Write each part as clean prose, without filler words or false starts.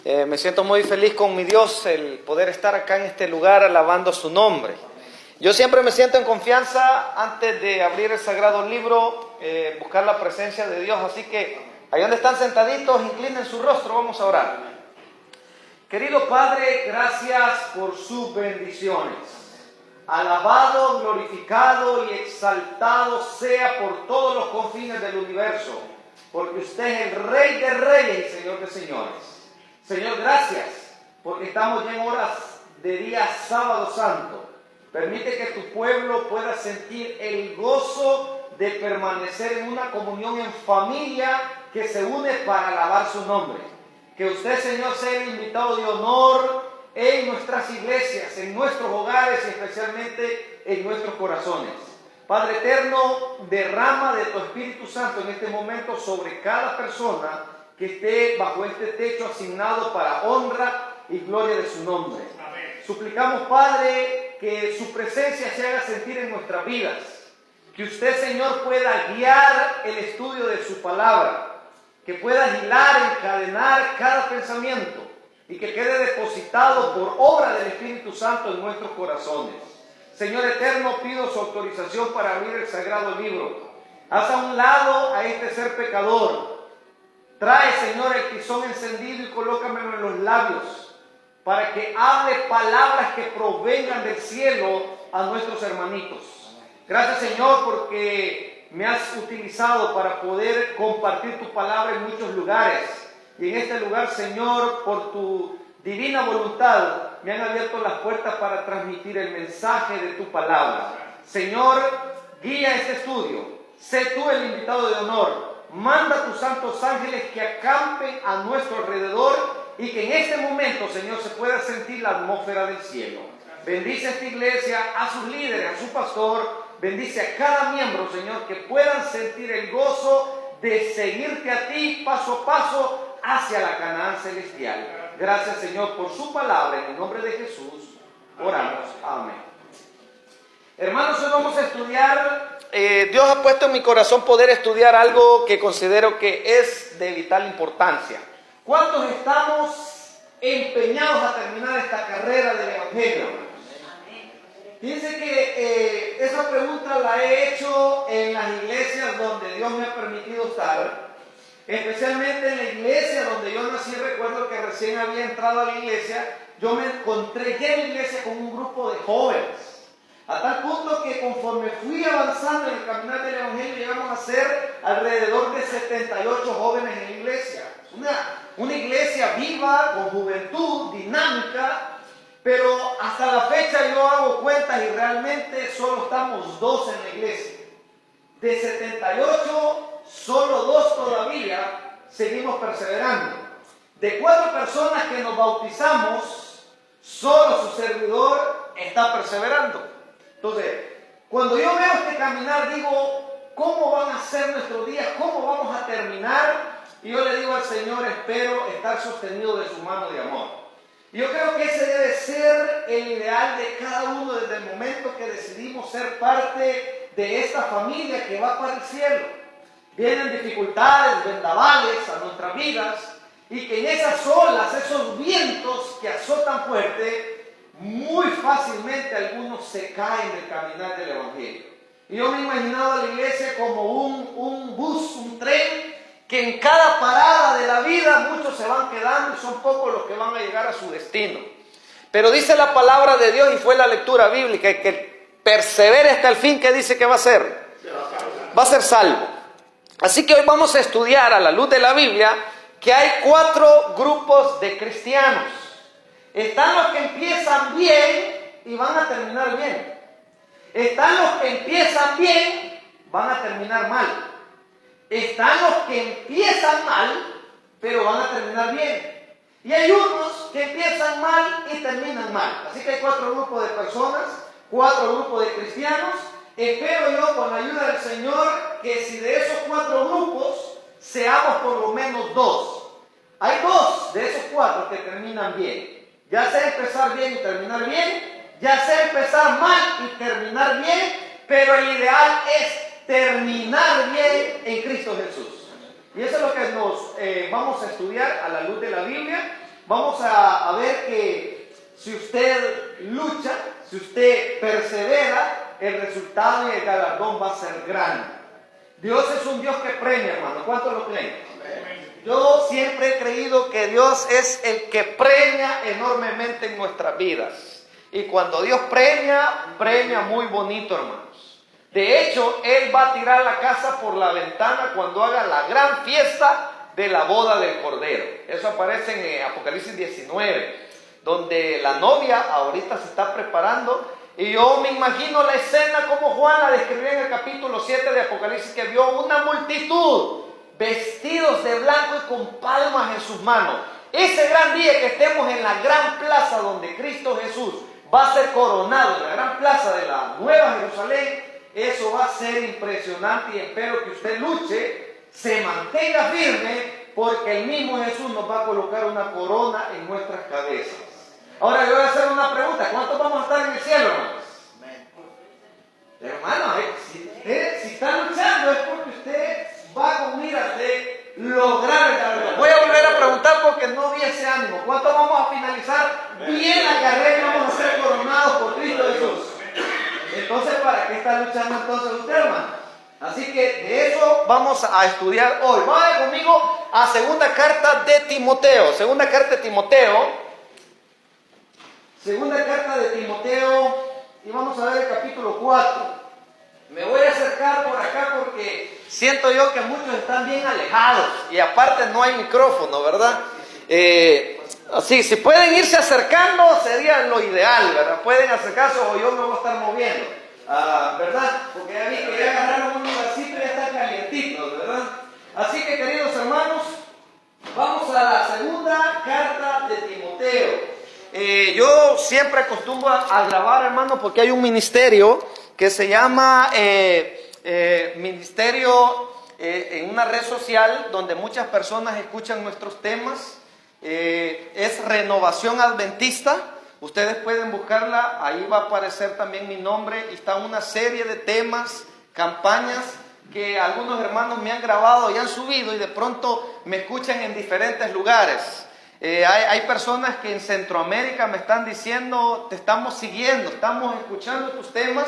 Me siento muy feliz con mi Dios el poder estar acá en este lugar alabando su nombre. Yo siempre me siento en confianza antes de abrir el sagrado libro, buscar la presencia de Dios. Así que ahí donde están sentaditos, inclinen su rostro, vamos a orar. Querido Padre, gracias por sus bendiciones. Alabado, glorificado y exaltado sea por todos los confines del universo, porque usted es el Rey de Reyes y Señor de Señores. Señor, gracias, porque estamos ya en horas de día sábado santo. Permite que tu pueblo pueda sentir el gozo de permanecer en una comunión en familia que se une para alabar su nombre. Que usted, Señor, sea el invitado de honor en nuestras iglesias, en nuestros hogares y especialmente en nuestros corazones. Padre eterno, derrama de tu Espíritu Santo en este momento sobre cada persona que esté bajo este techo asignado para honra y gloria de su nombre. Amén. Suplicamos, Padre, que su presencia se haga sentir en nuestras vidas. Que usted, Señor, pueda guiar el estudio de su palabra. Que pueda hilar, encadenar cada pensamiento y que quede depositado por obra del Espíritu Santo en nuestros corazones. Señor eterno, pido su autorización para abrir el sagrado libro. Haz a un lado a este ser pecador. Trae, Señor, el tizón encendido y colócamelo en los labios para que hable palabras que provengan del cielo a nuestros hermanitos. Gracias, Señor, porque me has utilizado para poder compartir tu palabra en muchos lugares. Y en este lugar, Señor, por tu divina voluntad, me han abierto las puertas para transmitir el mensaje de tu palabra. Señor, guía este estudio. Sé tú el invitado de honor. Manda a tus santos ángeles que acampen a nuestro alrededor y que en este momento, Señor, se pueda sentir la atmósfera del cielo. Bendice a esta iglesia, a sus líderes, a su pastor. Bendice a cada miembro, Señor, que puedan sentir el gozo de seguirte a ti paso a paso hacia la Canaán celestial. Gracias, Señor, por su palabra. En el nombre de Jesús oramos. Amén. Hermanos, hoy vamos a estudiar. Dios ha puesto en mi corazón poder estudiar algo que considero que es de vital importancia. ¿Cuántos estamos empeñados a terminar esta carrera del Evangelio? Fíjense que esa pregunta la he hecho en las iglesias donde Dios me ha permitido estar, especialmente en la iglesia donde yo nací. Recuerdo que recién había entrado a la iglesia, yo me encontré ya en la iglesia con un grupo de jóvenes. A tal punto que conforme fui avanzando en el caminar del Evangelio, llegamos a ser alrededor de 78 jóvenes en la iglesia. Una iglesia viva, con juventud, dinámica, pero hasta la fecha yo hago cuentas y realmente solo estamos 2 en la iglesia. De 78, solo 2 todavía seguimos perseverando. De 4 personas que nos bautizamos, solo su servidor está perseverando. Entonces, cuando yo veo este caminar, digo, ¿cómo van a ser nuestros días? ¿Cómo vamos a terminar? Y yo le digo al Señor, espero estar sostenido de su mano de amor. Y yo creo que ese debe ser el ideal de cada uno desde el momento que decidimos ser parte de esta familia que va para el cielo. Vienen dificultades, vendavales a nuestras vidas, y que en esas olas, esos vientos que azotan fuerte, muy fácilmente algunos se caen del caminar del Evangelio. Y yo me he imaginado a la iglesia como un bus, un tren, que en cada parada de la vida muchos se van quedando y son pocos los que van a llegar a su destino. Pero dice la palabra de Dios, y fue la lectura bíblica, que persevere hasta el fin. ¿Qué dice que va a ser? Va a ser salvo. Así que hoy vamos a estudiar a la luz de la Biblia que hay 4 grupos de cristianos. Están los que empiezan bien y van a terminar bien. Están los que empiezan bien, van a terminar mal. Están los que empiezan mal, pero van a terminar bien. Y hay unos que empiezan mal y terminan mal. Así que hay 4 grupos de personas, 4 grupos de cristianos. Espero yo, con la ayuda del Señor, que si de esos 4 grupos, seamos por lo menos 2. Hay 2 de esos 4 que terminan bien. Ya sea empezar bien y terminar bien, ya sea empezar mal y terminar bien, pero el ideal es terminar bien en Cristo Jesús. Y eso es lo que nos vamos a estudiar a la luz de la Biblia. vamos a ver que si usted lucha, si usted persevera, el resultado y el galardón va a ser grande. Dios es un Dios que premia, hermano. ¿Cuántos lo creen? Yo siempre he creído que Dios es el que premia enormemente en nuestras vidas. Y cuando Dios premia, premia muy bonito, hermanos. De hecho, Él va a tirar la casa por la ventana cuando haga la gran fiesta de la boda del Cordero. Eso aparece en Apocalipsis 19, donde la novia ahorita se está preparando. Y yo me imagino la escena como Juan la describió en el capítulo 7 de Apocalipsis, que vio una multitud vestidos de blanco y con palmas en sus manos. Ese gran día que estemos en la gran plaza donde Cristo Jesús va a ser coronado, en la gran plaza de la Nueva Jerusalén, eso va a ser impresionante y espero que usted luche, se mantenga firme, porque el mismo Jesús nos va a colocar una corona en nuestras cabezas. Ahora yo voy a hacer una pregunta: ¿cuántos vamos a estar en el cielo, hermanos? Hermano, si está luchando es porque usted va con miras de lograr el galardón. Voy a volver a preguntar porque no vi ese ánimo. ¿Cuántos vamos a finalizar bien la carrera y vamos a ser coronados por Cristo Jesús? Entonces, ¿para qué está luchando entonces usted, hermano? Así que de eso vamos a estudiar hoy. Vaya conmigo a segunda carta de Timoteo. Segunda carta de Timoteo. Segunda carta de Timoteo. Y vamos a ver el capítulo 4. Me voy a acercar por acá porque siento yo que muchos están bien alejados. Y aparte no hay micrófono, ¿verdad? Así, si pueden irse acercando sería lo ideal, ¿verdad? Pueden acercarse o yo me voy a estar moviendo, ¿verdad? Porque ya vi que ya agarraron un lugarcito y ya están calientitos, ¿verdad? Así que, queridos hermanos, vamos a la segunda carta de Timoteo. Yo siempre acostumbro a grabar, hermano, porque hay un ministerio que se llama ministerio en una red social donde muchas personas escuchan nuestros temas. Es Renovación Adventista. Ustedes pueden buscarla, ahí va a aparecer también mi nombre y está una serie de temas, campañas que algunos hermanos me han grabado y han subido y de pronto me escuchan en diferentes lugares. Hay personas que en Centroamérica me están diciendo: te estamos siguiendo, estamos escuchando tus temas.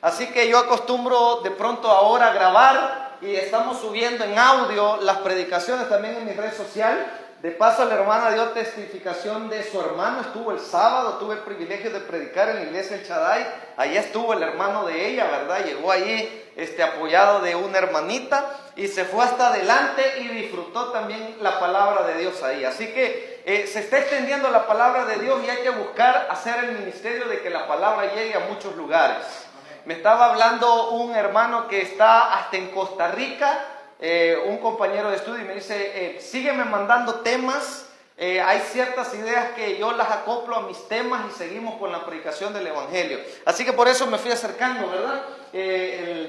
Así que yo acostumbro de pronto ahora a grabar y estamos subiendo en audio las predicaciones también en mi red social. De paso, la hermana dio testificación de su hermano. Estuvo el sábado, tuve el privilegio de predicar en la iglesia El Shaddai. Allá estuvo el hermano de ella, ¿verdad? Llegó allí apoyado de una hermanita y se fue hasta adelante y disfrutó también la palabra de Dios ahí. Así que se está extendiendo la palabra de Dios y hay que buscar hacer el ministerio de que la palabra llegue a muchos lugares. Me estaba hablando un hermano que está hasta en Costa Rica, un compañero de estudio, y me dice: sígueme mandando temas, hay ciertas ideas que yo las acoplo a mis temas y seguimos con la predicación del Evangelio. Así que por eso me fui acercando, ¿verdad?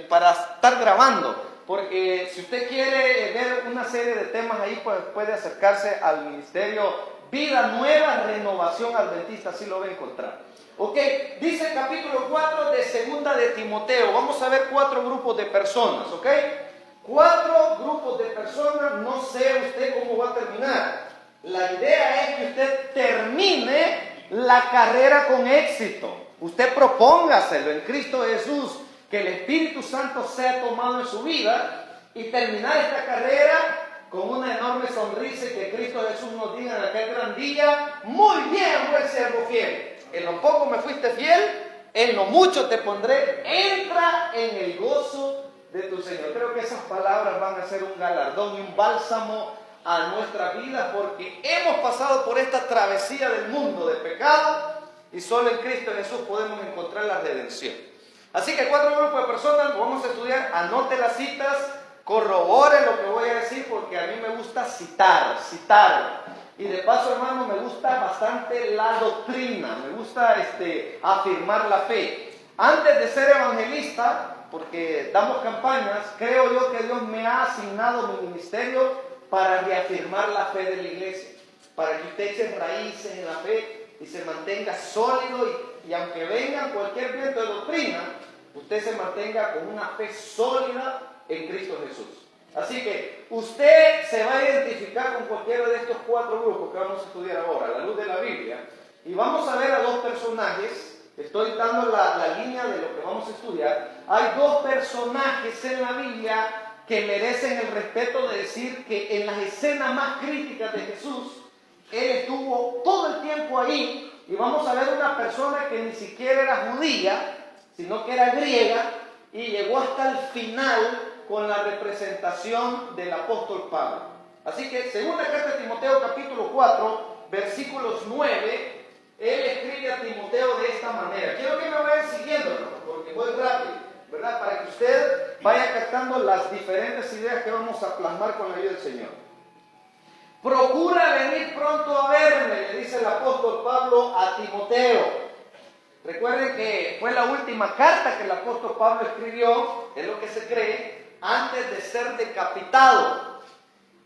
Para estar grabando. Porque si usted quiere ver una serie de temas ahí, pues puede acercarse al ministerio Vida Nueva, Renovación Adventista, así lo va a encontrar. Ok, dice el capítulo 4 de segunda de Timoteo. Vamos a ver 4 grupos de personas, ok. 4 grupos de personas, no sé usted cómo va a terminar. La idea es que usted termine la carrera con éxito. Usted propóngaselo en Cristo Jesús, que el Espíritu Santo sea tomado en su vida y terminar esta carrera con una enorme sonrisa y que Cristo Jesús nos diga en aquel gran día: muy bien, buen siervo fiel. En lo poco me fuiste fiel, en lo mucho te pondré. Entra en el gozo de tu Señor. Creo que esas palabras van a ser un galardón y un bálsamo a nuestra vida, porque hemos pasado por esta travesía del mundo de pecado y solo en Cristo Jesús podemos encontrar la redención. Así que 4 grupos de personas, lo vamos a estudiar. Anote las citas, corrobore lo que voy a decir, porque a mí me gusta citar. Y de paso, hermano, me gusta bastante la doctrina, me gusta afirmar la fe. Antes de ser evangelista, porque damos campañas, creo yo que Dios me ha asignado mi ministerio para reafirmar la fe de la iglesia, para que usted eche raíces en la fe y se mantenga sólido y aunque venga cualquier viento de doctrina, usted se mantenga con una fe sólida en Cristo Jesús. Así que usted se va a identificar con cualquiera de estos 4 grupos que vamos a estudiar ahora, a la luz de la Biblia. Y vamos a ver a 2 personajes. Estoy dando la línea de lo que vamos a estudiar. Hay 2 personajes en la Biblia que merecen el respeto de decir que en las escenas más críticas de Jesús, Él estuvo todo el tiempo ahí. Y vamos a ver una persona que ni siquiera era judía, sino que era griega, y llegó hasta el final con la representación del apóstol Pablo. Así que, según la carta de Timoteo capítulo 4, versículos 9, él escribe a Timoteo de esta manera. Quiero que me vayan siguiendo, porque voy rápido, ¿verdad? Para que usted vaya captando las diferentes ideas que vamos a plasmar con la ayuda del Señor. Procura venir pronto a verme, le dice el apóstol Pablo a Timoteo. Recuerden que fue la última carta que el apóstol Pablo escribió, es lo que se cree, antes de ser decapitado,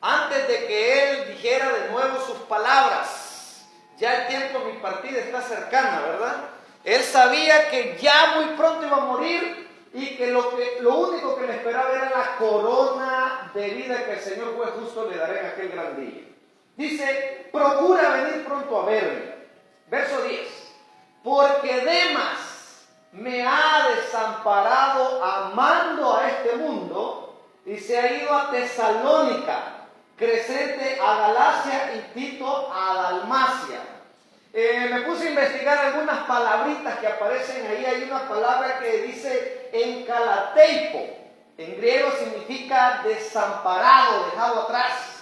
antes de que él dijera de nuevo sus palabras. Ya el tiempo de mi partida está cercana, ¿verdad? Él sabía que ya muy pronto iba a morir y que lo único que le esperaba era la corona de vida que el Señor juez justo le dará en aquel gran día. Dice, procura venir pronto a verme. Verso 10. Porque Demas me ha desamparado amando a este mundo y se ha ido a Tesalónica, Crescente a Galacia y Tito a Dalmacia. Me puse a investigar algunas palabritas que aparecen ahí. Hay una palabra que dice encalateipo. En griego significa desamparado, dejado atrás.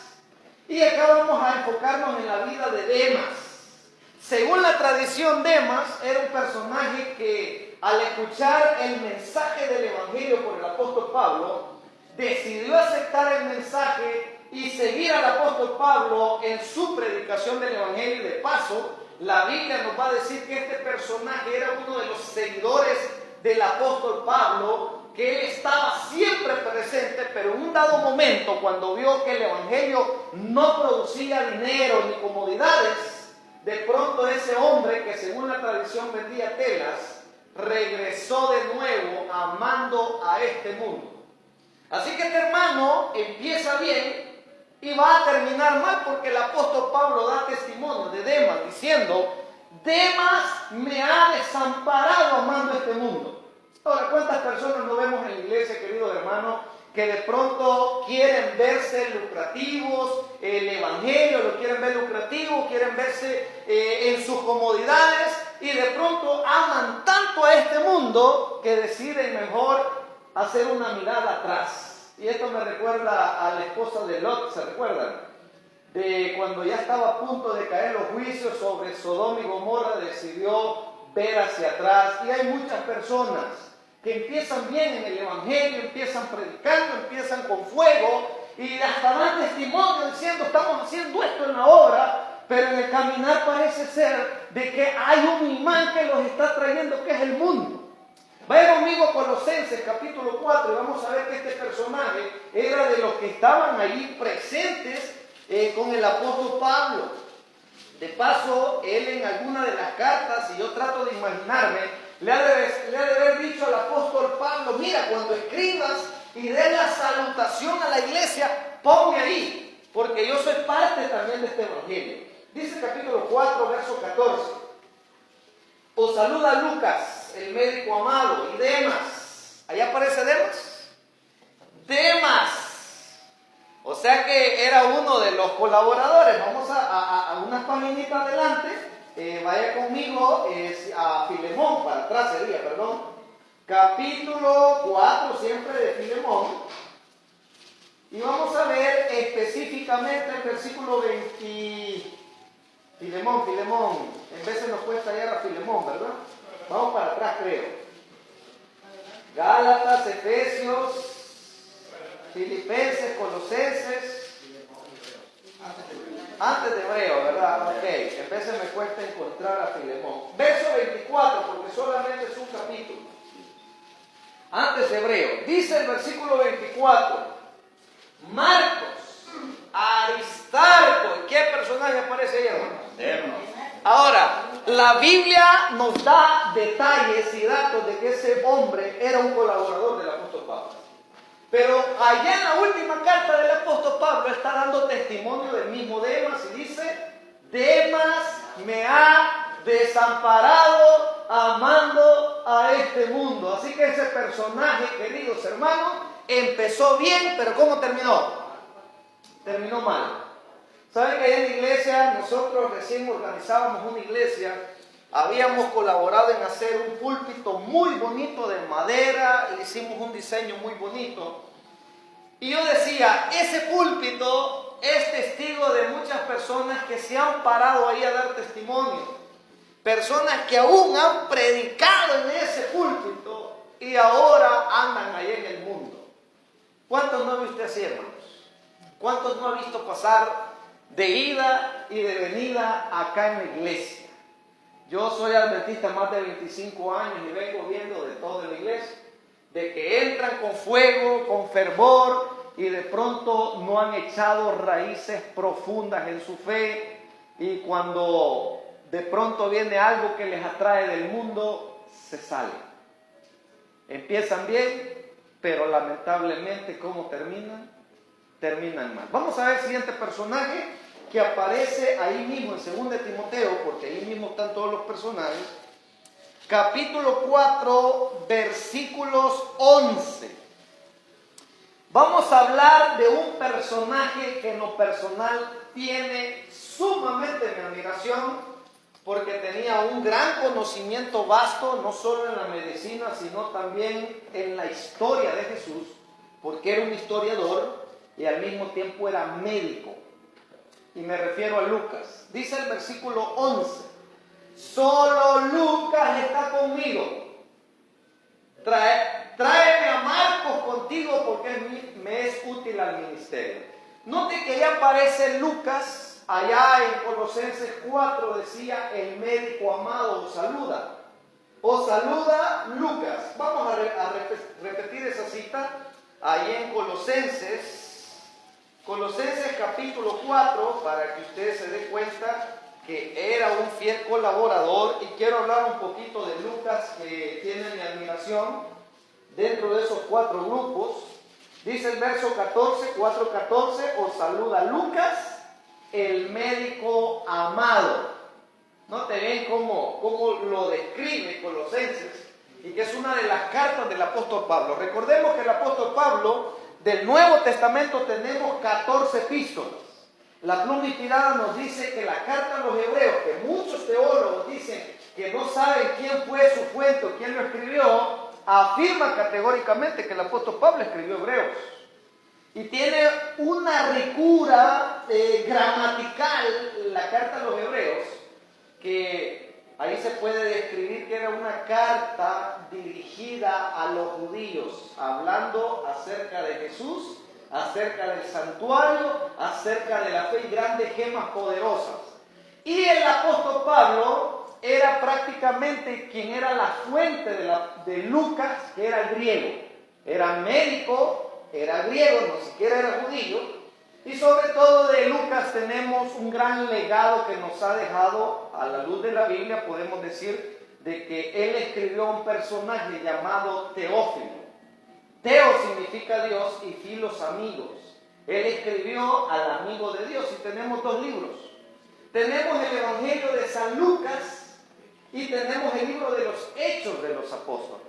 Y acá vamos a enfocarnos en la vida de Demas. Según la tradición, Demas era un personaje que al escuchar el mensaje del Evangelio por el apóstol Pablo, decidió aceptar el mensaje y seguir al apóstol Pablo en su predicación del Evangelio. Y de paso, la Biblia nos va a decir que este personaje era uno de los seguidores del apóstol Pablo, que él estaba siempre presente, pero en un dado momento, cuando vio que el Evangelio no producía dinero ni comodidades, de pronto ese hombre que según la tradición vendía telas, regresó de nuevo amando a este mundo. Así que este hermano empieza bien y va a terminar mal, porque el apóstol Pablo da testimonio de Demas diciendo, Demas me ha desamparado amando este mundo. Ahora, ¿cuántas personas no vemos en la iglesia, queridos hermanos, que de pronto quieren verse lucrativos, el evangelio lo quieren ver lucrativo, quieren verse en sus comodidades, y de pronto aman tanto a este mundo que deciden mejor hacer una mirada atrás? Y esto me recuerda a la esposa de Lot, ¿se recuerdan? De cuando ya estaba a punto de caer los juicios sobre Sodoma y Gomorra, decidió ver hacia atrás. Y hay muchas personas que empiezan bien en el evangelio, empiezan predicando, empiezan con fuego y hasta dan testimonio diciendo, estamos haciendo esto en la obra, pero en el caminar parece ser de que hay un imán que los está trayendo, que es el mundo. Vaya conmigo a Colosenses capítulo 4 y vamos a ver que este personaje era de los que estaban allí presentes con el apóstol Pablo. De paso, él en alguna de las cartas, y yo trato de imaginarme, le ha de haber dicho al apóstol Pablo, mira, cuando escribas y des la salutación a la iglesia, ponme ahí, porque yo soy parte también de este evangelio. Dice capítulo 4, verso 14. Os saluda Lucas, el médico amado, y Demas. ¿Allá aparece Demas? Demas. O sea que era uno de los colaboradores. Vamos a unas paginitas adelante. Vaya conmigo a Filemón, para atrás sería, perdón. Capítulo 4, siempre de Filemón. Y vamos a ver específicamente el versículo 20. Filemón. En veces nos cuesta hallar a Filemón, ¿verdad? Vamos para atrás, creo. Gálatas, Efesios, Filipenses, Colosenses. Antes de Hebreo, ¿verdad? Ok. En veces me cuesta encontrar a Filemón. Verso 24, porque solamente es un capítulo. Antes de Hebreo. Dice el versículo 24. Marcos, Aristarco. ¿Qué personaje aparece ahí, hermano? Ahora, la Biblia nos da detalles y datos de que ese hombre era un colaborador del apóstol Pablo. Pero allá en la última carta del apóstol Pablo está dando testimonio del mismo Demas y dice: Demas me ha desamparado amando a este mundo. Así que ese personaje, queridos hermanos, empezó bien, pero ¿cómo terminó? Terminó mal. ¿Saben que allá en la iglesia, nosotros recién organizábamos una iglesia, habíamos colaborado en hacer un púlpito muy bonito de madera, le hicimos un diseño muy bonito, y yo decía, ese púlpito es testigo de muchas personas que se han parado ahí a dar testimonio, personas que aún han predicado en ese púlpito y ahora andan ahí en el mundo. ¿Cuántos no ha visto así, hermanos? ¿Cuántos no ha visto pasar de ida y de venida acá en la iglesia? Yo soy adventista más de 25 años y vengo viendo de todo en la iglesia, de que entran con fuego, con fervor, y de pronto no han echado raíces profundas en su fe, y cuando de pronto viene algo que les atrae del mundo, se salen. Empiezan bien, pero lamentablemente, ¿cómo terminan? Terminan mal. Vamos a ver el siguiente personaje que aparece ahí mismo en 2 Timoteo, porque ahí mismo están todos los personajes. Capítulo 4, versículos 11. Vamos a hablar de un personaje que en lo personal tiene sumamente mi admiración, porque tenía un gran conocimiento vasto, no solo en la medicina, sino también en la historia de Jesús, porque era un historiador y al mismo tiempo era médico. Y me refiero a Lucas. Dice el versículo 11: solo Lucas está conmigo. Tráeme a Marcos contigo porque me es útil al ministerio. Note que ya aparece Lucas, allá en Colosenses 4 decía: el médico amado os saluda. Os saluda Lucas. Vamos a repetir esa cita ahí en Colosenses capítulo 4, para que usted se dé cuenta que era un fiel colaborador. Y quiero hablar un poquito de Lucas, que tiene mi admiración dentro de esos 4 grupos. Dice el verso 14, 4:14, os saluda Lucas, el médico amado. Note bien cómo lo describe Colosenses, y que es una de las cartas del apóstol Pablo. Recordemos que el apóstol Pablo, del Nuevo Testamento tenemos 14 epístolas. La pluma inspirada nos dice que la carta a los hebreos, que muchos teólogos dicen que no saben quién fue su fuente o quién lo escribió, afirma categóricamente que el apóstol Pablo escribió Hebreos. Y tiene una ricura gramatical la carta a los hebreos, que ahí se puede describir que era una carta dirigida a los judíos, hablando acerca de Jesús, acerca del santuario, acerca de la fe y grandes gemas poderosas. Y el apóstol Pablo era prácticamente quien era la fuente de Lucas, que era griego. Era médico, era griego, no siquiera era judío. Y sobre todo de Lucas tenemos un gran legado que nos ha dejado a la luz de la Biblia. Podemos decir de que él escribió un personaje llamado Teófilo. Teo significa Dios y filos amigos. Él escribió al amigo de Dios, y tenemos 2 libros. Tenemos el Evangelio de San Lucas y tenemos el libro de los Hechos de los Apóstoles.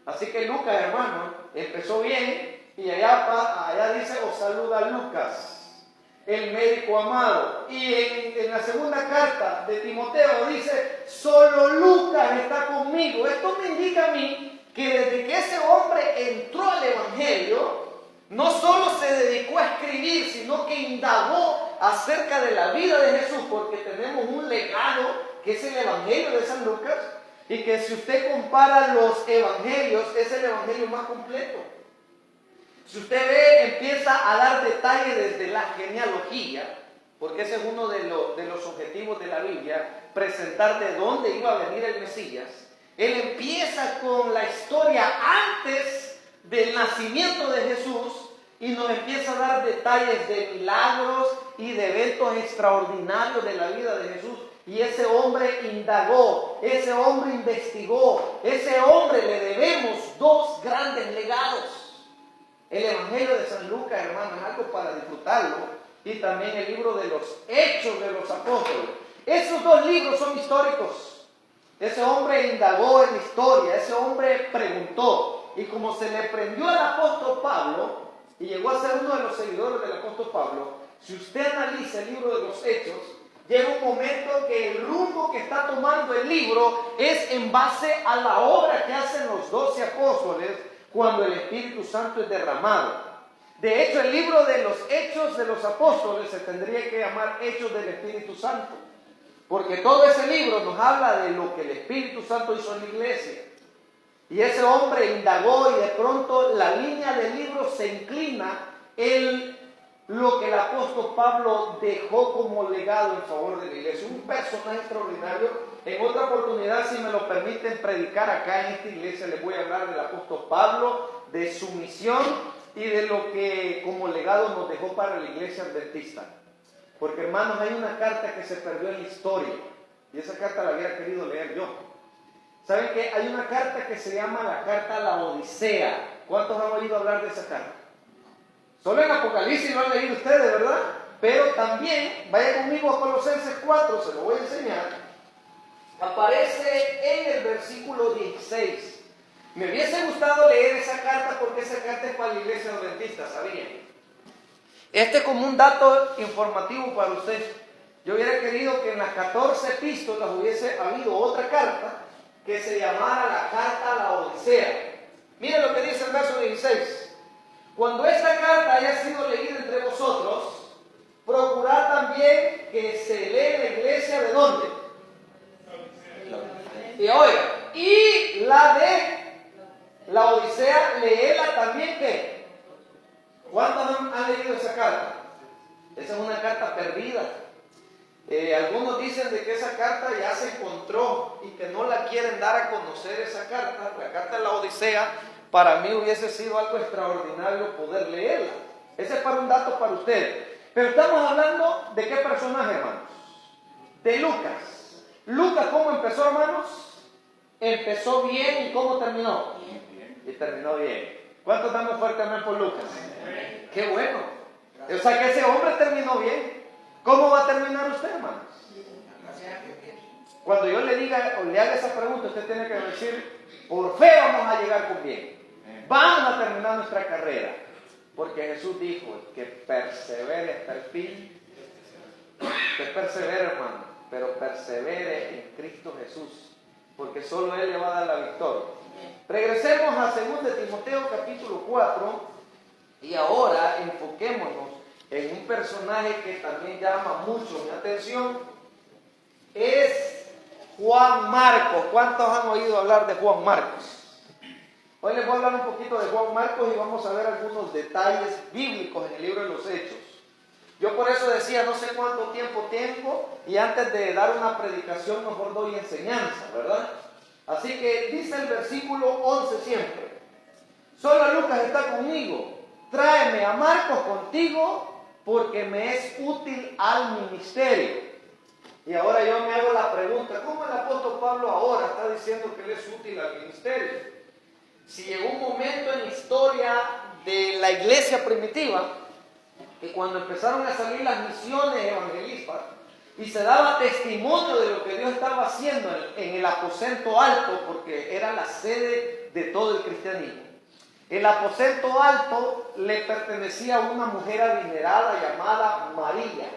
Así que Lucas, hermano, empezó bien, y allá dice: os saluda Lucas, el médico amado. Y en la segunda carta de Timoteo dice: solo Lucas está conmigo. Esto me indica a mí que desde que ese hombre entró al Evangelio, no solo se dedicó a escribir, sino que indagó acerca de la vida de Jesús, porque tenemos un legado que es el Evangelio de San Lucas, y que si usted compara los evangelios, es el evangelio más completo. Si usted ve, empieza a dar detalles desde la genealogía, porque ese es uno de los objetivos de la Biblia, presentar de dónde iba a venir el Mesías. Él empieza con la historia antes del nacimiento de Jesús y nos empieza a dar detalles de milagros y de eventos extraordinarios de la vida de Jesús. Y ese hombre indagó, ese hombre investigó, ese hombre le debemos 2 grandes legados. El Evangelio de San Lucas, hermano, es algo para disfrutarlo. Y también el libro de los Hechos de los Apóstoles. Esos dos libros son históricos. Ese hombre indagó en la historia, ese hombre preguntó. Y como se le prendió al apóstol Pablo, y llegó a ser uno de los seguidores del apóstol Pablo, si usted analiza el libro de los Hechos, llega un momento que el rumbo que está tomando el libro es en base a la obra que hacen los 12 apóstoles cuando el Espíritu Santo es derramado. De hecho, el libro de los Hechos de los Apóstoles se tendría que llamar Hechos del Espíritu Santo, porque todo ese libro nos habla de lo que el Espíritu Santo hizo en la iglesia. Y ese hombre indagó y de pronto la línea del libro se inclina en lo que el apóstol Pablo dejó como legado en favor de la iglesia. Un personaje extraordinario. En otra oportunidad, si me lo permiten predicar acá en esta iglesia, les voy a hablar del apóstol Pablo, de su misión y de lo que como legado nos dejó para la iglesia adventista. Porque, hermanos, hay una carta que se perdió en la historia y esa carta la había querido leer yo. ¿Saben qué? Hay una carta que se llama la carta a la Odisea. ¿Cuántos han oído hablar de esa carta? Solo en Apocalipsis lo han leído ustedes, ¿verdad? Pero también, vaya conmigo a Colosenses 4, se lo voy a enseñar. Aparece en el versículo 16. Me hubiese gustado leer esa carta porque esa carta es para la iglesia adventista, ¿sabían? Este es como un dato informativo para usted. Yo hubiera querido que en las 14 epístolas hubiese habido otra carta que se llamara la carta a la Odisea. Miren lo que dice el verso 16. Cuando esta carta haya sido leída entre vosotros, procurad también que se lee en la iglesia ¿de dónde? Y oiga, y la de la Odisea, léela también ¿qué? ¿Cuántos han leído esa carta? Esa es una carta perdida. Algunos dicen de que esa carta ya se encontró y que no la quieren dar a conocer esa carta. La carta de la Odisea, para mí hubiese sido algo extraordinario poder leerla. Ese es para un dato para usted. Pero estamos hablando de qué personaje, hermanos. De Lucas. Lucas, ¿cómo empezó, hermanos? Empezó bien y ¿cómo terminó? Bien. Y terminó bien. ¿Cuántos damos fuerte amén por Lucas? Bien. Qué bueno. O sea que ese hombre terminó bien. ¿Cómo va a terminar usted, hermanos? Cuando yo le diga o le haga esa pregunta, usted tiene que decir, por fe vamos a llegar con bien. Vamos a terminar nuestra carrera. Porque Jesús dijo, que persevere hasta el fin. Que persevere, hermano, pero persevere en Cristo Jesús. Porque solo Él le va a dar la victoria. Regresemos a 2 Timoteo capítulo 4 y ahora enfoquémonos en un personaje que también llama mucho mi atención. Es Juan Marcos. ¿Cuántos han oído hablar de Juan Marcos? Hoy les voy a hablar un poquito de Juan Marcos y vamos a ver algunos detalles bíblicos en el libro de los Hechos. Yo por eso decía, no sé cuánto tiempo tengo y antes de dar una predicación mejor doy enseñanza, ¿verdad? Así que dice el versículo 11 siempre. Solo Lucas está conmigo. Tráeme a Marcos contigo porque me es útil al ministerio. Y ahora yo me hago la pregunta, ¿cómo el apóstol Pablo ahora está diciendo que él es útil al ministerio? Si llegó un momento en la historia de la iglesia primitiva, que cuando empezaron a salir las misiones evangelistas y se daba testimonio de lo que Dios estaba haciendo en el aposento alto, porque era la sede de todo el cristianismo. El aposento alto le pertenecía a una mujer adinerada llamada María,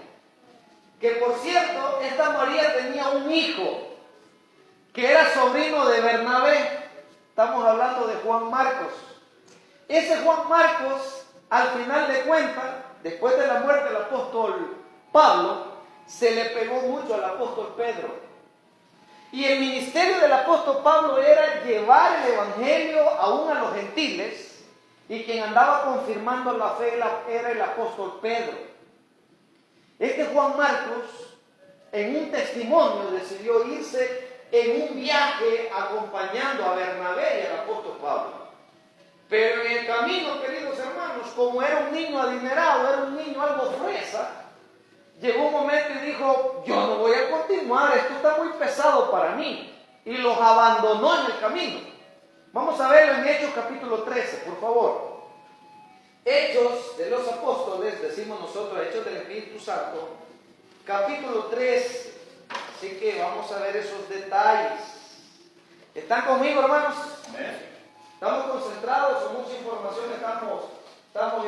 que por cierto, esta María tenía un hijo que era sobrino de Bernabé. Estamos hablando de Juan Marcos. Ese Juan Marcos, al final de cuentas, después de la muerte del apóstol Pablo, se le pegó mucho al apóstol Pedro. Y el ministerio del apóstol Pablo era llevar el evangelio aún a los gentiles, y quien andaba confirmando la fe era el apóstol Pedro. Este Juan Marcos, en un testimonio, decidió irse en un viaje acompañando a Bernabé y al apóstol Pablo. Pero en el camino, queridos hermanos, como era un niño adinerado, era un niño algo fresa, llegó un momento y dijo, yo no voy a continuar, esto está muy pesado para mí. Y los abandonó en el camino. Vamos a verlo en Hechos capítulo 13, por favor. Hechos de los Apóstoles, decimos nosotros, Hechos del Espíritu Santo, capítulo 3. Así que vamos a ver esos detalles. ¿Están conmigo, hermanos? Estamos concentrados, con mucha información estamos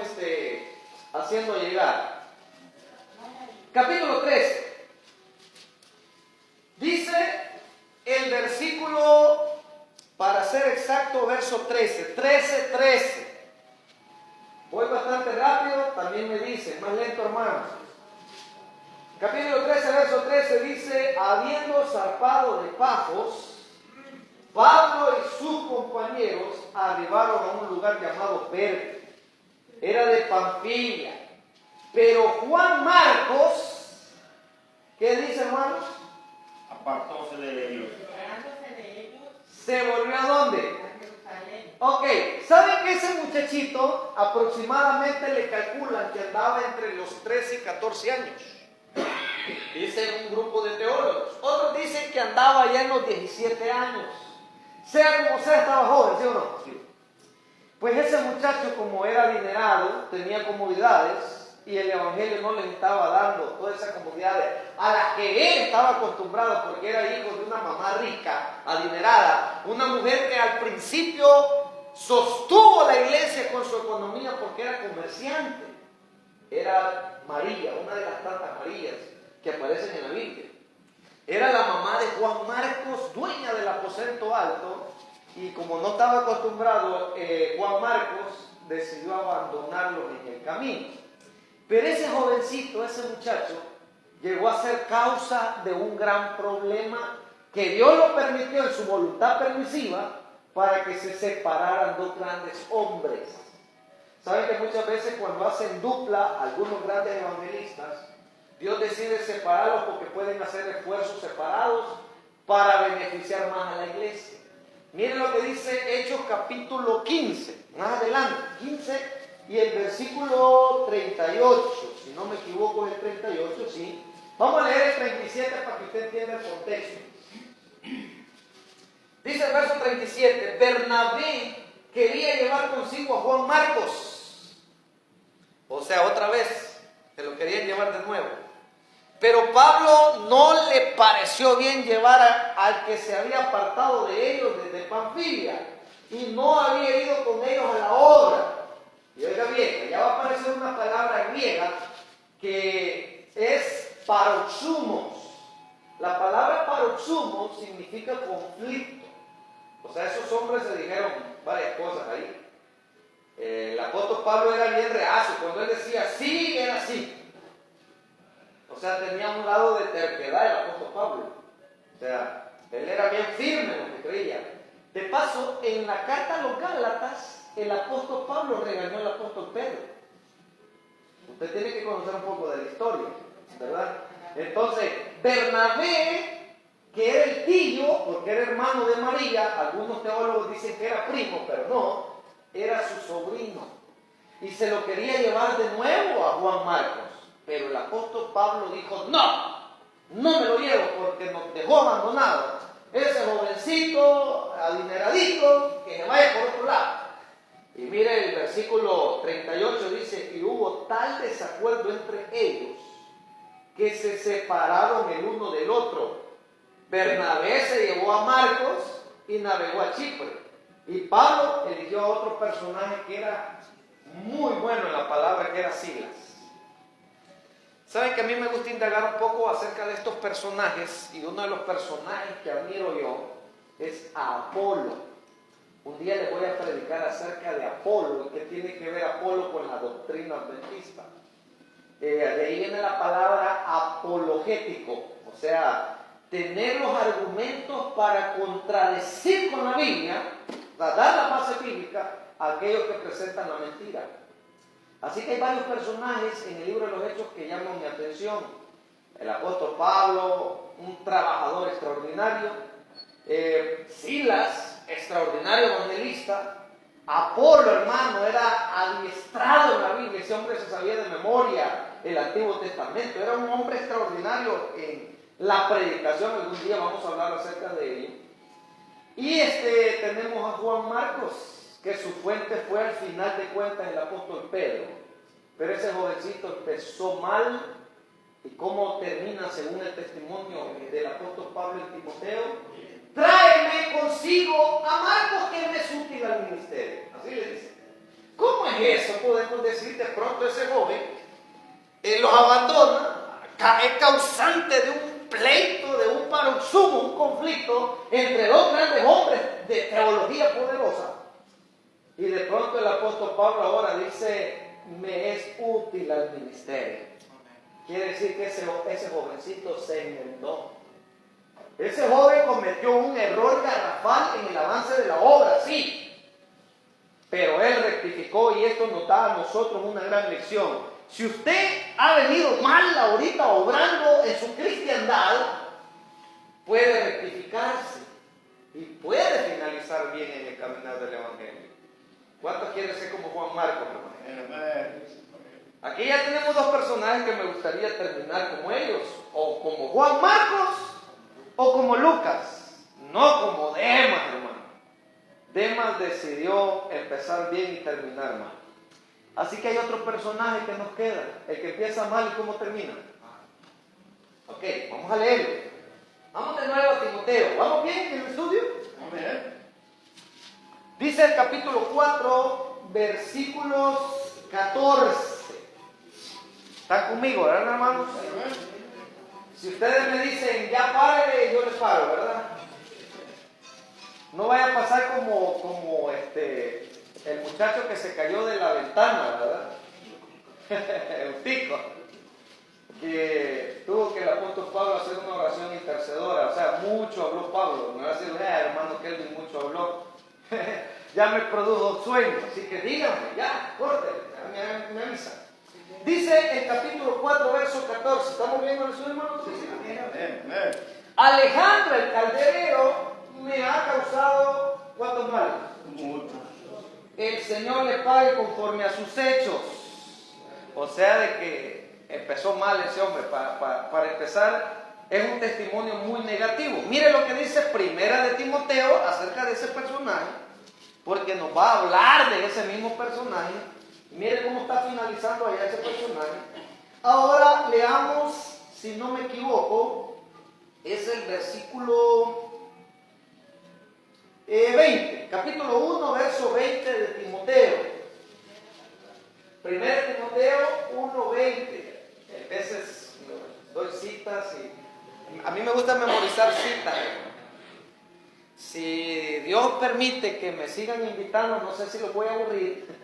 haciendo llegar. Capítulo 3. Dice el versículo, para ser exacto, verso 13. 13. Voy bastante rápido, también me dicen, más lento, hermanos. Capítulo 13, verso 13 dice: habiendo zarpado de Pafos, Pablo y sus compañeros arribaron a un lugar llamado Perge. Era de Panfilia. Pero Juan Marcos, ¿qué dice, hermanos? Apartóse de ellos. ¿Se volvió a dónde? Ok, ¿saben que ese muchachito aproximadamente le calculan que andaba entre los 13 y 14 años? Dicen un grupo de teólogos. Otros dicen que andaba ya en los 17 años. Sea como sea, estaba joven, ¿sí o no? Sí. Pues ese muchacho, como era adinerado, tenía comodidades, y el evangelio no le estaba dando todas esas comodidades a las que él estaba acostumbrado, porque era hijo de una mamá rica, adinerada, una mujer que al principio sostuvo la iglesia con su economía porque era comerciante. Era María, una de las tantas Marías que aparecen en la Biblia. Era la mamá de Juan Marcos, dueña del aposento alto, y como no estaba acostumbrado, Juan Marcos decidió abandonarlos en el camino. Pero ese jovencito, ese muchacho, llegó a ser causa de un gran problema que Dios lo permitió en su voluntad permisiva para que se separaran dos grandes hombres. Saben que muchas veces cuando hacen dupla algunos grandes evangelistas, Dios decide separarlos porque pueden hacer esfuerzos separados para beneficiar más a la iglesia. Miren lo que dice Hechos capítulo 15, más adelante, 15 y el versículo 38, si no me equivoco es el 38, sí. Vamos a leer el 37 para que usted entienda el contexto. Dice el verso 37, Bernabé quería llevar consigo a Juan Marcos. O sea, otra vez, se lo querían llevar de nuevo. Pero Pablo no le pareció bien llevar al que se había apartado de ellos desde Panfilia y no había ido con ellos a la obra. Y oiga bien, allá va a aparecer una palabra griega que es paroxumos. La palabra paroxumos significa conflicto. O sea, esos hombres se dijeron varias cosas ahí. El apóstol Pablo era bien reacio. Cuando él decía sí, era sí. O sea, tenía un lado de terquedad el apóstol Pablo. O sea, él era bien firme en lo que creía. De paso, en la carta a los Gálatas, el apóstol Pablo regañó al apóstol Pedro. Usted tiene que conocer un poco de la historia, ¿verdad? Entonces, Bernabé, que era el tío, porque era hermano de María, algunos teólogos dicen que era primo, pero no, era su sobrino. Y se lo quería llevar de nuevo a Juan Marcos. Pero el apóstol Pablo dijo, no me lo llevo porque nos dejó abandonados. Ese jovencito, adineradito, que se vaya por otro lado. Y mire el versículo 38 dice, y hubo tal desacuerdo entre ellos que se separaron el uno del otro. Bernabé se llevó a Marcos y navegó a Chipre. Y Pablo eligió a otro personaje que era muy bueno en la palabra, que era Silas. Saben que a mí me gusta indagar un poco acerca de estos personajes, y uno de los personajes que admiro yo es a Apolo. Un día les voy a predicar acerca de Apolo, y qué tiene que ver Apolo con la doctrina adventista. De ahí viene la palabra apologético, o sea, tener los argumentos para contradecir con la Biblia, dar la base bíblica a aquellos que presentan la mentira. Así que hay varios personajes en el libro de los Hechos que llaman mi atención. El apóstol Pablo, un trabajador extraordinario. Silas, extraordinario evangelista. Apolo, hermano, era adiestrado en la Biblia. Ese hombre se sabía de memoria el Antiguo Testamento. Era un hombre extraordinario en la predicación. Algún día vamos a hablar acerca de él. Y tenemos a Juan Marcos, que su fuente fue al final de cuentas el apóstol Pedro. Pero ese jovencito empezó mal. ¿Y cómo termina según el testimonio del apóstol Pablo en Timoteo? Tráeme consigo a Marcos, que me es útil al ministerio. Así le dice. ¿Cómo es eso? Podemos decir de pronto ese joven los abandona, es causante de un pleito, de un paroxismo, un conflicto entre dos grandes hombres de teología poderosa. Y de pronto el apóstol Pablo ahora dice, me es útil al ministerio. Quiere decir que ese jovencito se enmendó. Ese joven cometió un error garrafal en el avance de la obra, sí. Pero él rectificó y esto nos da a nosotros una gran lección. Si usted ha venido mal ahorita obrando en su cristiandad, puede rectificarse y puede finalizar bien en el caminar del Evangelio. ¿Cuántos quieren ser como Juan Marcos, hermano? Aquí ya tenemos dos personajes que me gustaría terminar como ellos, o como Juan Marcos o como Lucas, no como Demas, hermano. Demas decidió empezar bien y terminar mal. Así que hay otro personaje que nos queda, el que empieza mal y cómo termina. Ok, vamos a leerlo. Vamos de nuevo a Timoteo. ¿Vamos bien en el estudio? Amén. Dice el capítulo 4, versículos 14. ¿Están conmigo, verdad, hermanos? Si ustedes me dicen, ya pare, yo les paro, ¿verdad? No vaya a pasar como el muchacho que se cayó de la ventana, ¿verdad? El tico, que tuvo que el apóstol Pablo hacer una oración intercedora. O sea, mucho habló Pablo. Me va a decir, hermano Kelvin, mucho habló. Ya me produjo sueño, así que díganme, ya, córtele, me avisan. Dice el capítulo 4, verso 14. ¿Estamos viendo el sueño, hermano? Sí. Alejandro el calderero me ha causado ¿cuántos males? Muchos. El Señor le pague conforme a sus hechos. O sea, de que empezó mal ese hombre. Para empezar, es un testimonio muy negativo. Mire lo que dice Primera de Timoteo acerca de ese personaje, porque nos va a hablar de ese mismo personaje. Mire cómo está finalizando allá ese personaje. Ahora leamos, si no me equivoco, es el versículo 20, capítulo 1, verso 20 de Timoteo. 1 Timoteo 1, 20. A veces doy citas y a mí me gusta memorizar citas. Si Dios permite que me sigan invitando, no sé si los voy a aburrir.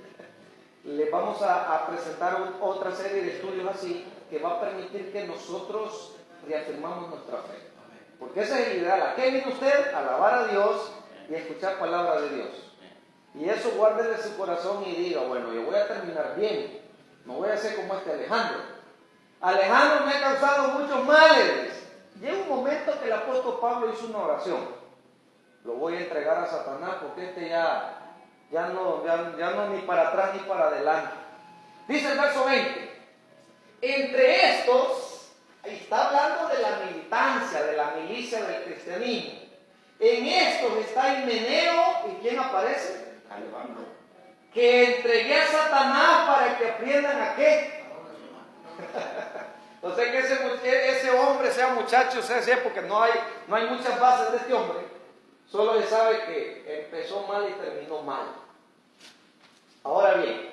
Les vamos a presentar otra serie de estudios así que va a permitir que nosotros reafirmamos nuestra fe. Porque ese es el ideal. ¿A qué viene usted? A alabar a Dios y a escuchar palabra de Dios. Y eso guárdele su corazón y diga, bueno, yo voy a terminar bien. No voy a ser como este Alejandro. Alejandro me ha causado muchos males. Llega un momento que el apóstol Pablo hizo una oración. Lo voy a entregar a Satanás porque este ya no ni para atrás ni para adelante. Dice el verso 20. Entre estos, ahí está hablando de la militancia, de la milicia del cristianismo. En estos está Himeneo, ¿y quién aparece? Alejandro. Que entregué a Satanás para que aprendan a qué. O sea que ese hombre, sea muchacho, sea porque no hay muchas bases de este hombre. Solo le sabe que empezó mal y terminó mal. Ahora bien,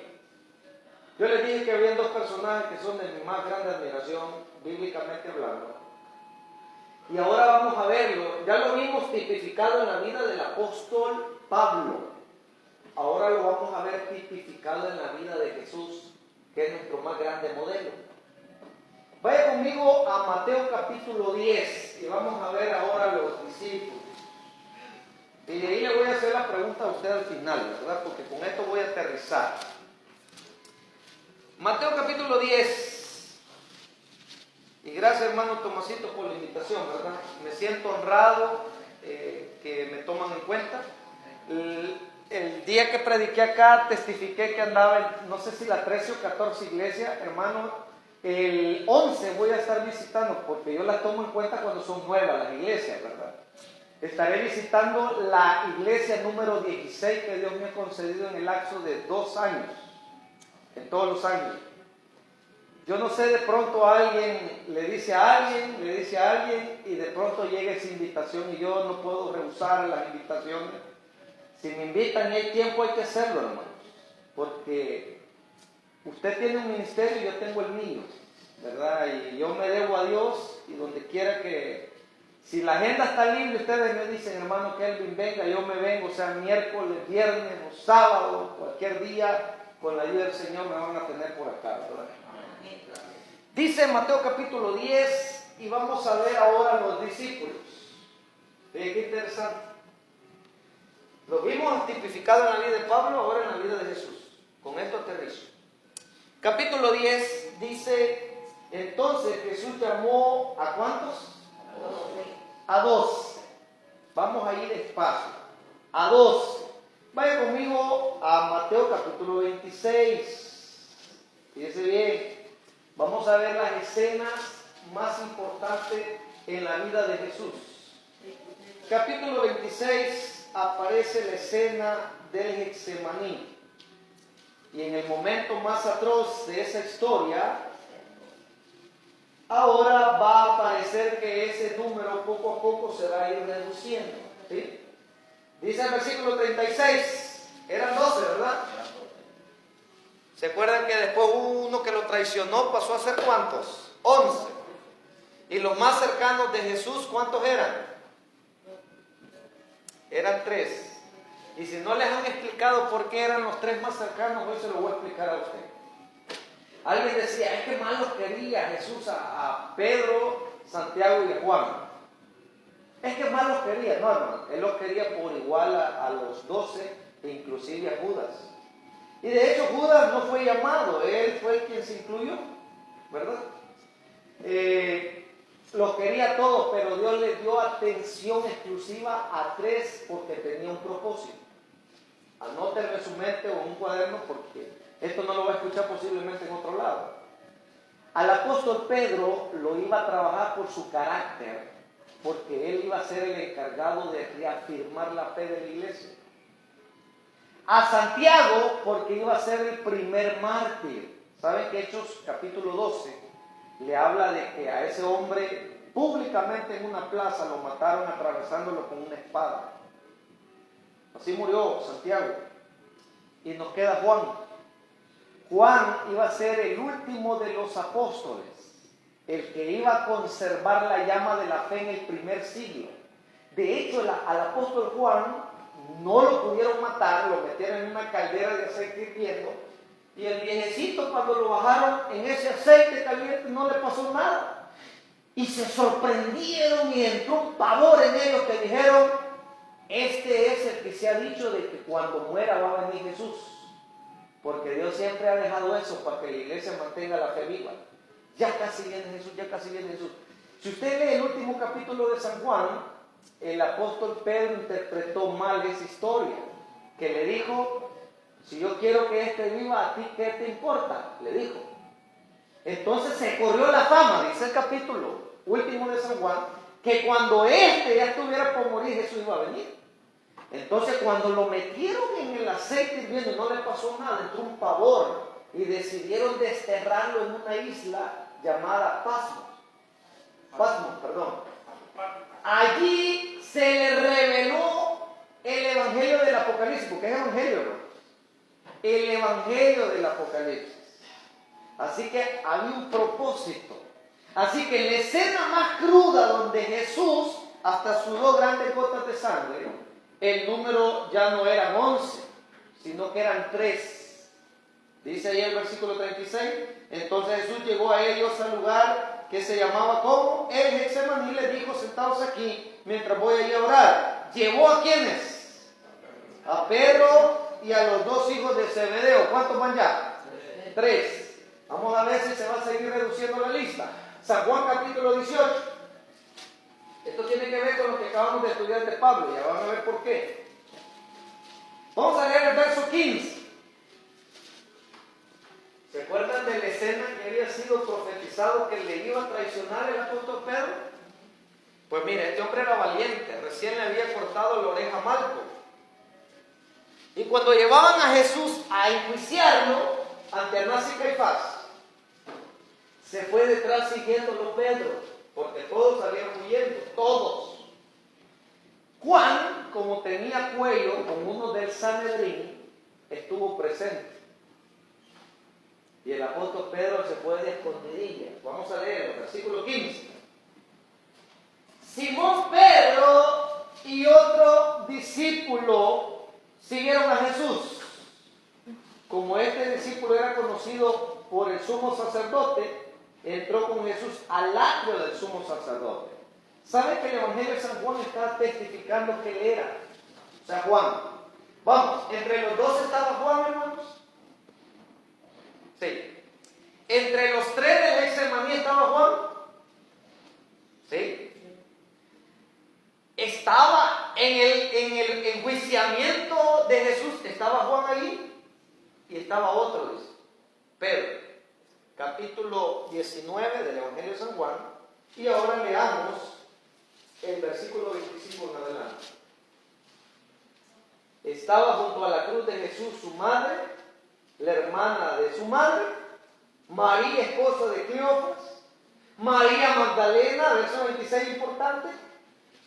yo les dije que había dos personajes que son de mi más grande admiración, bíblicamente hablando. Y ahora vamos a verlo. Ya lo vimos tipificado en la vida del apóstol Pablo. Ahora lo vamos a ver tipificado en la vida de Jesús, que es nuestro más grande modelo. Vaya conmigo a Mateo capítulo 10 y vamos a ver ahora a los discípulos. Y de ahí le voy a hacer la pregunta a usted al final, ¿verdad? Porque con esto voy a aterrizar. Mateo capítulo 10. Y gracias, hermano Tomasito, por la invitación, ¿verdad? Me siento honrado que me toman en cuenta. El día que prediqué acá, testifiqué que andaba en, no sé si la 13 o 14 iglesia, hermano. El 11 voy a estar visitando, porque yo las tomo en cuenta cuando son nuevas las iglesias, ¿verdad? Estaré visitando la iglesia número 16 que Dios me ha concedido en el lapso de 2 años, en todos los años. Yo no sé, de pronto alguien le dice a alguien y de pronto llega esa invitación y yo no puedo rehusar las invitaciones. Si me invitan y hay tiempo, hay que hacerlo, hermanos, porque usted tiene un ministerio y yo tengo el mío, ¿verdad? Y yo me debo a Dios, y donde quiera que, si la agenda está libre, ustedes me dicen, hermano Kelvin, venga, yo me vengo, sea miércoles, viernes o sábado, cualquier día, con la ayuda del Señor me van a tener por acá, ¿verdad? Dice en Mateo capítulo 10, y vamos a ver ahora los discípulos. Qué interesante. Lo vimos tipificado en la vida de Pablo, ahora en la vida de Jesús. Con esto aterrizo. Capítulo 10 dice, entonces Jesús llamó ¿a cuántos? A 12. Vamos a ir despacio. A 12. Vaya conmigo a Mateo capítulo 26. Fíjese bien. Vamos a ver las escenas más importantes en la vida de Jesús. Capítulo 26 aparece la escena del Getsemaní. Y en el momento más atroz de esa historia, ahora va a aparecer que ese número poco a poco se va a ir reduciendo. ¿Sí? Dice el versículo 36, eran 12, ¿verdad? ¿Se acuerdan que después uno que lo traicionó pasó a ser cuántos? 11. Y los más cercanos de Jesús, ¿cuántos eran? Eran 3. Y si no les han explicado por qué eran los 3 más cercanos, hoy se lo voy a explicar a usted. Alguien decía, es que más los quería Jesús a Pedro, Santiago y a Juan. Es que más los quería. No, hermano, él los quería por igual a los 12 e inclusive a Judas. Y de hecho Judas no fue llamado, él fue el quien se incluyó, ¿verdad? Los quería a todos, pero Dios les dio atención exclusiva a 3 porque tenía un propósito. Anótenlo en su mente o en un cuaderno porque esto no lo va a escuchar posiblemente en otro lado. Al apóstol Pedro lo iba a trabajar por su carácter, porque él iba a ser el encargado de reafirmar la fe de la iglesia. A Santiago, porque iba a ser el primer mártir. ¿Saben que Hechos capítulo 12 le habla de que a ese hombre públicamente en una plaza lo mataron atravesándolo con una espada? Así murió Santiago. Y nos queda Juan. Juan iba a ser el último de los apóstoles, el que iba a conservar la llama de la fe en el primer siglo. De hecho, al apóstol Juan no lo pudieron matar, lo metieron en una caldera de aceite hirviendo, y el viejecito, cuando lo bajaron en ese aceite caliente, no le pasó nada. Y se sorprendieron y entró un pavor en ellos que dijeron, este es el que se ha dicho de que cuando muera va a venir Jesús. Porque Dios siempre ha dejado eso para que la iglesia mantenga la fe viva. Ya casi viene Jesús, ya casi viene Jesús. Si usted lee el último capítulo de San Juan, el apóstol Pedro interpretó mal esa historia, que le dijo, si yo quiero que este viva, ¿a ti qué te importa? Le dijo. Entonces se corrió la fama, dice el capítulo último de San Juan, que cuando este ya estuviera por morir, Jesús iba a venir. Entonces cuando lo metieron en el aceite hirviendo y no le pasó nada, entró un pavor y decidieron desterrarlo en una isla llamada Patmos. Allí se le reveló el evangelio del Apocalipsis, porque es evangelio, ¿no? El evangelio del Apocalipsis. Así que había un propósito. Así que en la escena más cruda donde Jesús hasta sudó grandes gotas de sangre, el número ya no eran 11, sino que eran 3. Dice ahí el versículo 36, entonces Jesús llegó a ellos al lugar que se llamaba ¿cómo? El Getsemaní, les dijo, sentados aquí mientras voy allí a orar. ¿Llevó a quiénes? A Pedro y a los 2 hijos de Zebedeo. ¿Cuántos van ya? 3. Vamos a ver si se va a seguir reduciendo la lista. San Juan capítulo 18. Esto tiene que ver con lo que acabamos de estudiar de Pablo, ya van a ver por qué. Vamos a leer el verso 15. ¿Se acuerdan de la escena que había sido profetizado que le iba a traicionar el apóstol Pedro? Pues mire, este hombre era valiente, recién le había cortado la oreja a Malco. Y cuando llevaban a Jesús a enjuiciarlo ante Anás y Caifás, se fue detrás siguiéndolo Pedro, porque todos salieron huyendo, todos. Juan, como tenía cuello con uno del Sanedrín, estuvo presente. Y el apóstol Pedro se fue de escondidilla. Vamos a leer el versículo 15. Simón Pedro y otro discípulo siguieron a Jesús. Como este discípulo era conocido por el sumo sacerdote, entró con Jesús al atrio del sumo sacerdote. ¿Sabe que el Evangelio de San Juan está testificando que él era? O sea, Juan. Vamos, entre los dos estaba Juan, hermanos. Sí. Entre los tres del Getsemaní estaba Juan. Sí. Estaba en el enjuiciamiento de Jesús, estaba Juan ahí y estaba otro, dice. Pedro, capítulo 19 del Evangelio de San Juan, y ahora leamos el versículo 25 en adelante. Estaba junto a la cruz de Jesús su madre, la hermana de su madre, María, esposa de Cleofas, María Magdalena, verso 26 importante.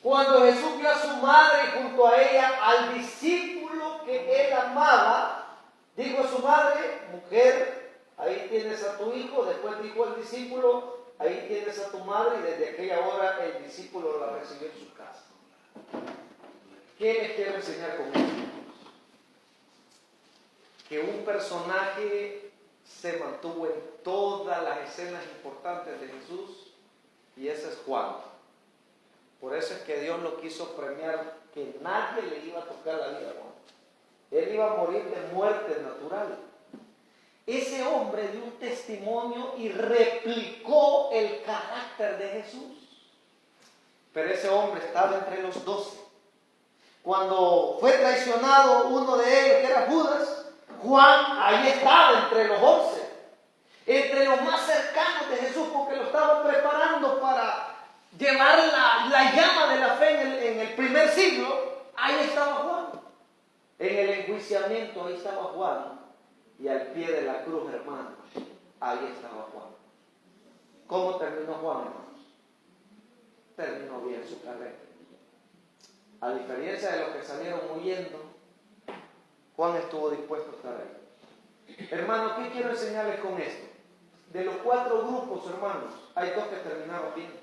Cuando Jesús vio a su madre y junto a ella al discípulo que él amaba, dijo a su madre: mujer, ahí tienes a tu hijo. Después dijo al discípulo: ahí tienes a tu madre. Y desde aquella hora el discípulo la recibió en su casa. ¿Qué les quiero enseñar con esto? Que un personaje se mantuvo en todas las escenas importantes de Jesús, y ese es Juan. Por eso es que Dios lo quiso premiar, que nadie le iba a tocar la vida a Juan. Él iba a morir de muerte natural. Ese hombre dio un testimonio y replicó el carácter de Jesús. Pero ese hombre estaba entre los 12. Cuando fue traicionado uno de ellos, que era Judas, Juan ahí estaba entre los 11. Entre los más cercanos de Jesús, porque lo estaban preparando para llevar la llama de la fe en el primer siglo. Ahí estaba Juan. En el enjuiciamiento, ahí estaba Juan. Y al pie de la cruz, hermanos, ahí estaba Juan. ¿Cómo terminó Juan, hermanos? Terminó bien su carrera. A diferencia de los que salieron huyendo, Juan estuvo dispuesto a estar ahí. Hermanos, ¿qué quiero enseñarles con esto? De los 4 grupos, hermanos, hay 2 que terminaron bien.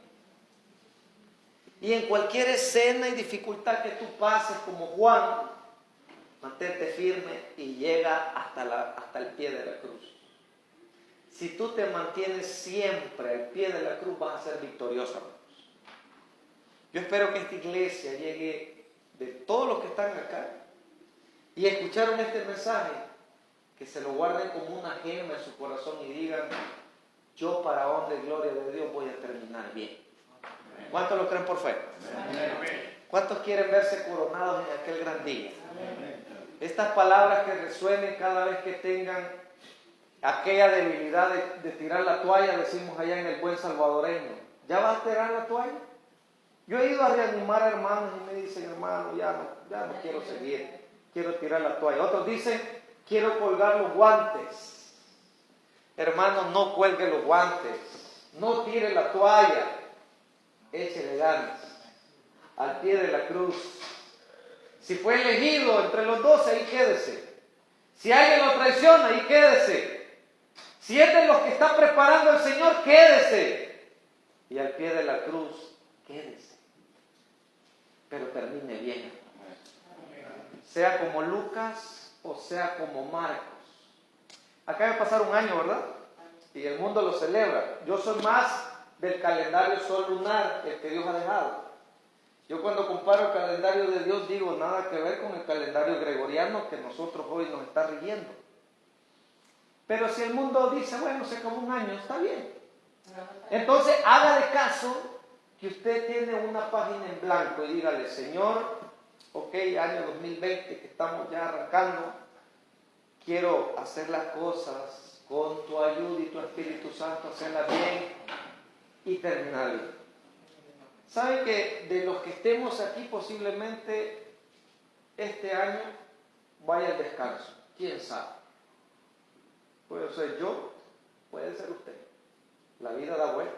Y en cualquier escena y dificultad que tú pases como Juan, mantente firme y llega hasta el pie de la cruz. Si tú te mantienes siempre al pie de la cruz, vas a ser victorioso. Yo espero que esta iglesia llegue de todos los que están acá y escucharon este mensaje, que se lo guarden como una gema en su corazón y digan: yo, para honra y gloria de Dios, voy a terminar bien. ¿Cuántos lo creen por fe? ¿Cuántos quieren verse coronados en aquel gran día? Estas palabras que resuenen cada vez que tengan aquella debilidad de tirar la toalla, decimos allá en el buen salvadoreño: ¿ya vas a tirar la toalla? Yo he ido a reanimar a hermanos y me dicen: hermano, ya no quiero seguir, quiero tirar la toalla. Otros dicen: quiero colgar los guantes. Hermano, no cuelgue los guantes, no tire la toalla, échele ganas, al pie de la cruz. Si fue elegido entre los 12, ahí quédese. Si alguien lo traiciona, ahí quédese. Si es de los que está preparando el Señor, quédese. Y al pie de la cruz, quédese. Pero termine bien. Sea como Lucas o sea como Marcos. Acá va a pasar un año, ¿verdad? Y el mundo lo celebra. Yo soy más del calendario sol lunar, el que Dios ha dejado. Yo cuando comparo el calendario de Dios digo: nada que ver con el calendario gregoriano que nosotros hoy nos está rigiendo. Pero si el mundo dice: bueno, se acabó un año, está bien. Entonces haga de caso que usted tiene una página en blanco y dígale: Señor, ok, año 2020 que estamos ya arrancando, quiero hacer las cosas con tu ayuda y tu Espíritu Santo, hacerlas bien y terminar bien. ¿Saben que de los que estemos aquí posiblemente este año vaya al descanso? ¿Quién sabe? Puede ser yo, puede ser usted. La vida da vueltas.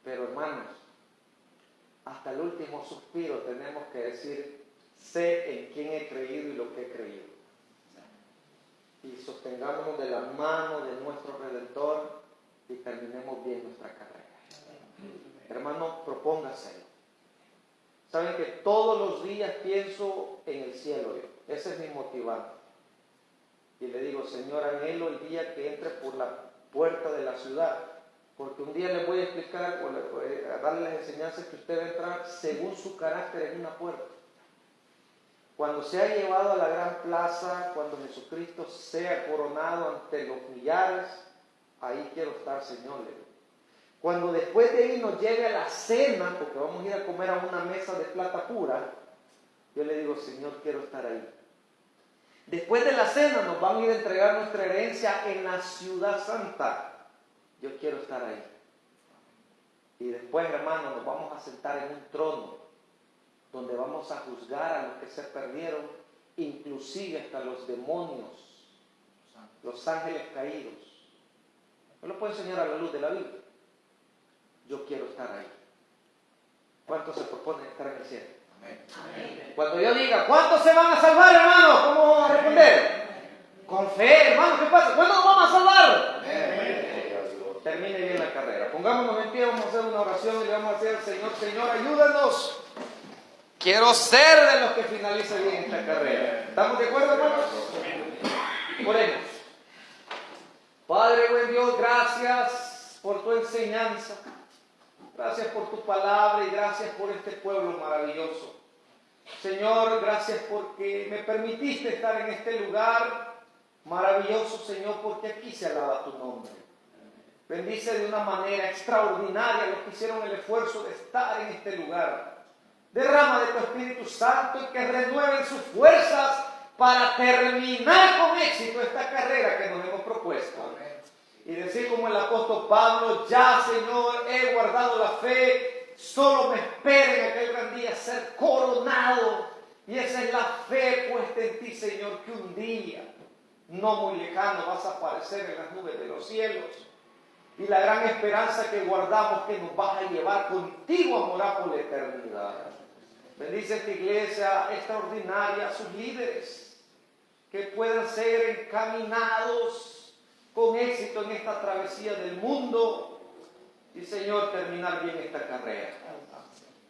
Pero hermanos, hasta el último suspiro tenemos que decir, sé en quién he creído y lo que he creído. Y sostengámonos de la mano de nuestro Redentor y terminemos bien nuestra carrera. Hermano, propóngaselo. Saben que todos los días pienso en el cielo yo. Ese es mi motivante. Y le digo, Señor, anhelo el día que entre por la puerta de la ciudad. Porque un día les voy a explicar, a darle las enseñanzas que usted va a entrar según su carácter en una puerta. Cuando sea llevado a la gran plaza, cuando Jesucristo sea coronado ante los millares, ahí quiero estar, Señor. Cuando después de ahí nos lleve a la cena, porque vamos a ir a comer a una mesa de plata pura, yo le digo, Señor, quiero estar ahí. Después de la cena nos van a ir a entregar nuestra herencia en la ciudad santa. Yo quiero estar ahí. Y después, hermano, nos vamos a sentar en un trono donde vamos a juzgar a los que se perdieron, inclusive hasta los demonios, los ángeles caídos. ¿No lo puedo enseñar a la luz de la Biblia? Yo quiero estar ahí. ¿Cuántos se proponen estar en el cielo? Amén. Cuando yo diga, ¿cuántos se van a salvar, hermano? ¿Cómo vamos a responder? Con fe, hermano, ¿qué pasa? ¿Cuándo nos vamos a salvar? Amén. Termine bien la carrera. Pongámonos en pie, vamos a hacer una oración y le vamos a decir al Señor, Señor, ayúdanos. Quiero ser de los que finalice bien esta carrera. ¿Estamos de acuerdo, hermanos? Oremos. Padre, buen Dios, gracias por tu enseñanza. Gracias por tu palabra y gracias por este pueblo maravilloso. Señor, gracias porque me permitiste estar en este lugar maravilloso, Señor, porque aquí se alaba tu nombre. Bendice de una manera extraordinaria a los que hicieron el esfuerzo de estar en este lugar. Derrama de tu Espíritu Santo y que renueven sus fuerzas para terminar con éxito esta carrera que nos hemos propuesto. Y decir como el apóstol Pablo, ya Señor, he guardado la fe, solo me espera en aquel gran día ser coronado. Y esa es la fe puesta en ti, Señor, que un día, no muy lejano, vas a aparecer en las nubes de los cielos. Y la gran esperanza que guardamos, que nos vas a llevar contigo a morar por la eternidad. Bendice esta iglesia extraordinaria, a sus líderes, que puedan ser encaminados con éxito en esta travesía del mundo y, Señor, terminar bien esta carrera.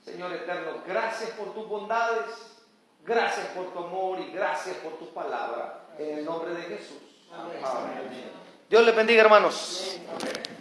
Señor eterno, gracias por tus bondades, gracias por tu amor y gracias por tu palabra. En el nombre de Jesús. Amén. Amén. Dios les bendiga, hermanos. Amén.